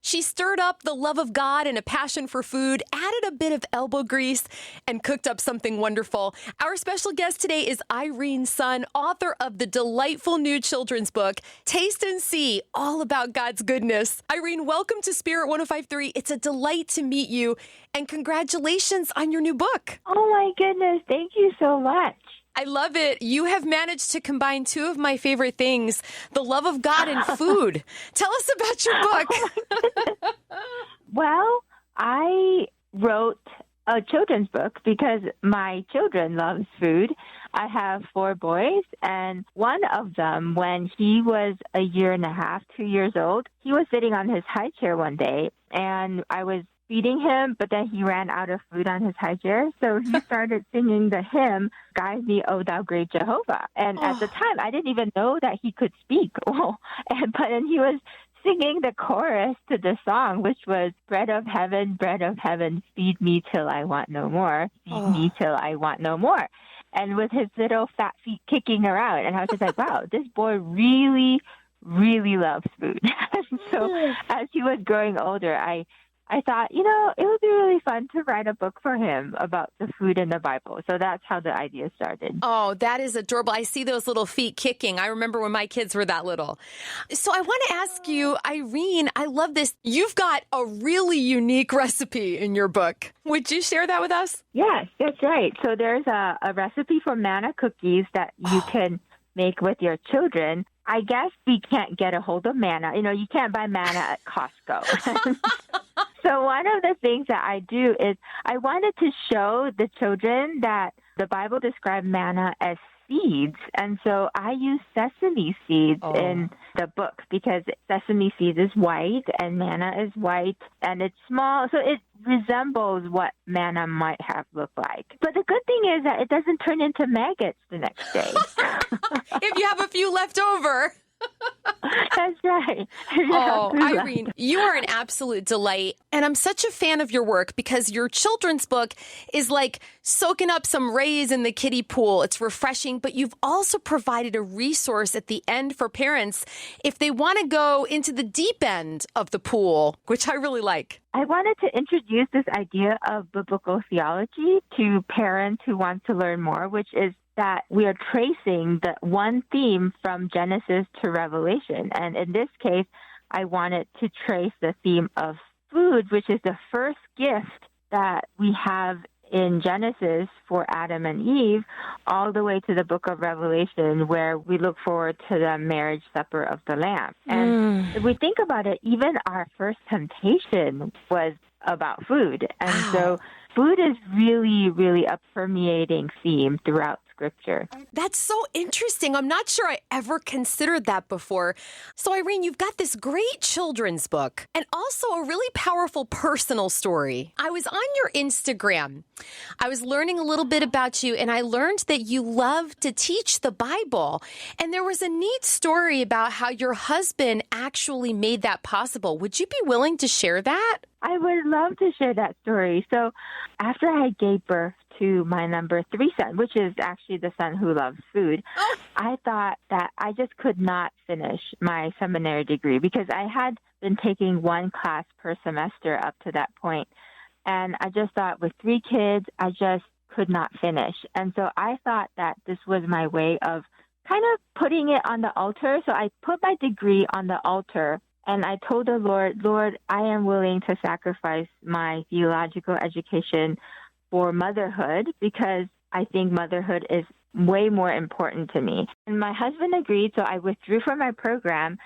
She stirred up the love of God and a passion for food, added a bit of elbow grease, and cooked up something wonderful. Our special guest today is Irene Sun, author of the delightful new children's book, Taste and See, all about God's goodness. Irene, welcome to Spirit 105.3. It's a delight to meet you, and congratulations on your new book. Oh my goodness, thank you so much. I love it. You have managed to combine two of my favorite things, the love of God and food. Tell us about your book. Well, I wrote a children's book because my children love food. I have 4 boys, and one of them, when he was a year and a half, 2 years old, he was sitting on his high chair one day, and I was feeding him, but then he ran out of food on his high chair. So he started singing the hymn, Guide Me, O Thou Great Jehovah. And at the time, I didn't even know that he could speak. But then he was singing the chorus to the song, which was, bread of heaven, feed me till I want no more, feed me till I want no more. And with his little fat feet kicking around. And I was just like, wow, this boy really, really loves food. So as he was growing older, I thought, it would be really fun to write a book for him about the food in the Bible. So that's how the idea started. Oh, that is adorable. I see those little feet kicking. I remember when my kids were that little. So I want to ask you, Irene, I love this. You've got a really unique recipe in your book. Would you share that with us? Yes, that's right. So there's a recipe for manna cookies that you can make with your children. I guess we can't get a hold of manna. You can't buy manna at Costco. So one of the things that I do is I wanted to show the children that the Bible described manna as seeds. And so I use sesame seeds in the book because sesame seeds is white and manna is white and it's small. So it resembles what manna might have looked like. But the good thing is that it doesn't turn into maggots the next day. If you have a few left over. That's right. Oh, Irene, you are an absolute delight. And I'm such a fan of your work because your children's book is like soaking up some rays in the kiddie pool. It's refreshing, but you've also provided a resource at the end for parents if they want to go into the deep end of the pool, which I really like. I wanted to introduce this idea of biblical theology to parents who want to learn more, which is that we are tracing the one theme from Genesis to Revelation. And in this case, I wanted to trace the theme of food, which is the first gift that we have in Genesis for Adam and Eve, all the way to the book of Revelation, where we look forward to the marriage supper of the Lamb. And if we think about it, even our first temptation was about food. And so food is really, really a permeating theme throughout Scripture. That's so interesting. I'm not sure I ever considered that before. So, Irene, you've got this great children's book and also a really powerful personal story. I was on your Instagram. I was learning a little bit about you, and I learned that you love to teach the Bible. And there was a neat story about how your husband actually made that possible. Would you be willing to share that? I would love to share that story. So after I gave birth to my number 3 son, which is actually the son who loves food, I thought that I just could not finish my seminary degree because I had been taking one class per semester up to that point. And I just thought with 3 kids, I just could not finish. And so I thought that this was my way of kind of putting it on the altar. So I put my degree on the altar. And I told the Lord, I am willing to sacrifice my theological education for motherhood because I think motherhood is way more important to me. And my husband agreed, so I withdrew from my program.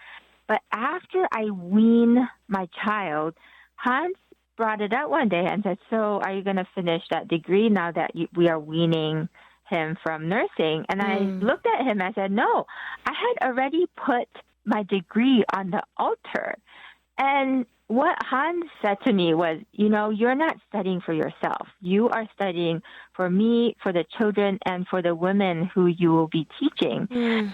But after I wean my child, Hans brought it up one day and said, so are you going to finish that degree now that we are weaning him from nursing? And I looked at him and said, no, I had already put my degree on the altar. And what Hans said to me was, you're not studying for yourself. You are studying for me, for the children, and for the women who you will be teaching.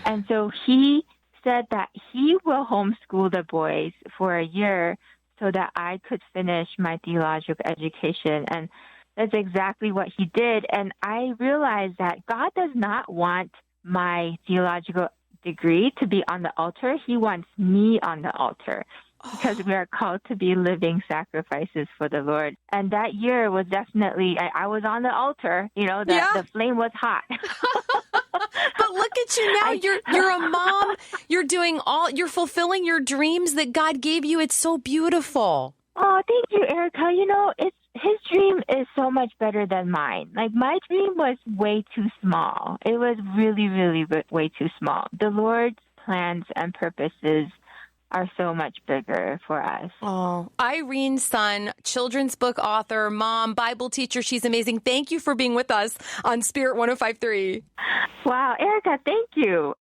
And so he said that he will homeschool the boys for a year so that I could finish my theological education. And that's exactly what he did. And I realized that God does not want my theological degree to be on the altar. He wants me on the altar. because we are called to be living sacrifices for the Lord. And that year was definitely, I was on the altar, the flame was hot. But look at you now. You're a mom. You're fulfilling your dreams that God gave you. It's so beautiful. Oh, thank you, Erica. His dream is so much better than mine. Like, my dream was way too small. It was really, really way too small. The Lord's plans and purposes are so much bigger for us. Oh, Irene Sun, children's book author, mom, Bible teacher. She's amazing. Thank you for being with us on Spirit 105.3. Wow, Erica, thank you.